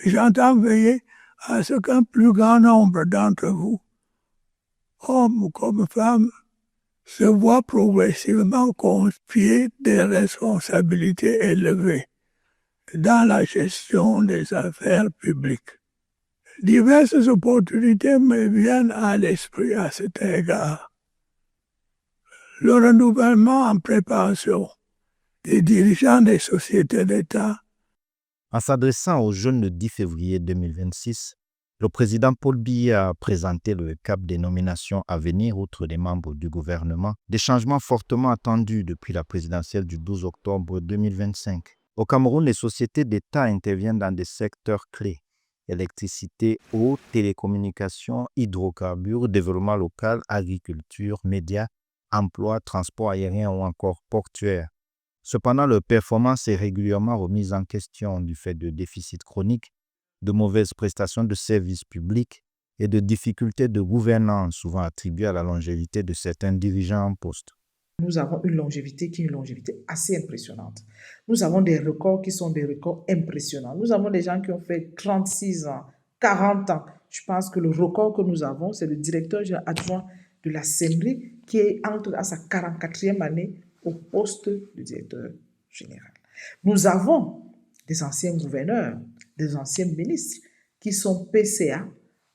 J'entends veiller à ce qu'un plus grand nombre d'entre vous, hommes comme femmes, se voient progressivement confier des responsabilités élevées dans la gestion des affaires publiques. Diverses opportunités me viennent à l'esprit à cet égard. Le renouvellement en préparation des dirigeants des sociétés d'État. En s'adressant aux jeunes le 10 février 2026, le président Paul Biya a présenté le cap des nominations à venir outre les membres du gouvernement, des changements fortement attendus depuis la présidentielle du 12 octobre 2025. Au Cameroun, les sociétés d'État interviennent dans des secteurs clés: électricité, eau, télécommunications, hydrocarbures, développement local, agriculture, médias, emploi, transport aérien ou encore portuaire. Cependant, leur performance est régulièrement remise en question du fait de déficits chroniques, de mauvaises prestations de services publics et de difficultés de gouvernance souvent attribuées à la longévité de certains dirigeants en poste. Nous avons une longévité qui est une longévité assez impressionnante. Nous avons des records qui sont des records impressionnants. Nous avons des gens qui ont fait 36 ans, 40 ans. Je pense que le record que nous avons, c'est le directeur adjoint de la CEMRI qui entre à sa 44e année au poste de directeur général. Nous avons des anciens gouverneurs, des anciens ministres qui sont PCA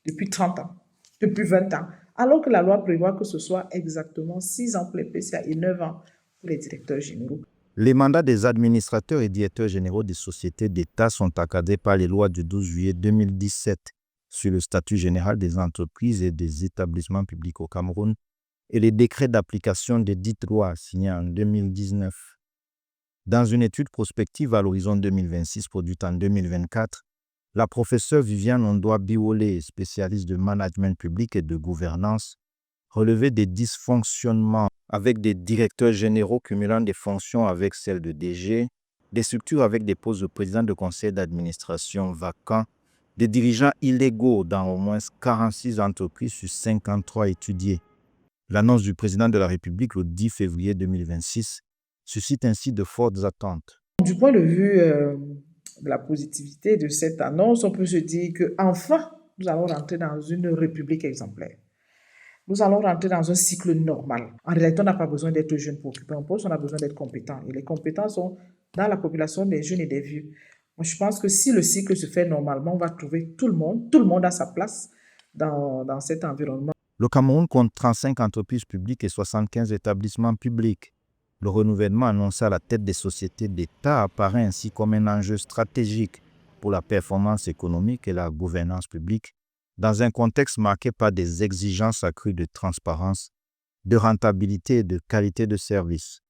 depuis 30 ans, depuis 20 ans, alors que la loi prévoit que ce soit exactement 6 ans pour les PCA et 9 ans pour les directeurs généraux. Les mandats des administrateurs et directeurs généraux des sociétés d'État sont encadrés par les lois du 12 juillet 2017 sur le statut général des entreprises et des établissements publics au Cameroun et les décrets d'application des dites lois signés en 2019. Dans une étude prospective à l'horizon 2026 produite en 2024, la professeure Viviane Ondoa Biwole, spécialiste de management public et de gouvernance, relevait des dysfonctionnements avec des directeurs généraux cumulant des fonctions avec celles de DG, des structures avec des postes de président de conseil d'administration vacants, des dirigeants illégaux dans au moins 46 entreprises sur 53 étudiées. L'annonce du président de la République le 10 février 2026 suscite ainsi de fortes attentes. Du point de vue de la positivité de cette annonce, on peut se dire qu'enfin, nous allons rentrer dans une république exemplaire. Nous allons rentrer dans un cycle normal. En réalité, on n'a pas besoin d'être jeune pour occuper un poste, on a besoin d'être compétent. Et les compétences sont dans la population des jeunes et des vieux. Moi, je pense que si le cycle se fait normalement, on va trouver tout le monde a sa place dans cet environnement. Le Cameroun compte 35 entreprises publiques et 75 établissements publics. Le renouvellement annoncé à la tête des sociétés d'État apparaît ainsi comme un enjeu stratégique pour la performance économique et la gouvernance publique, dans un contexte marqué par des exigences accrues de transparence, de rentabilité et de qualité de service.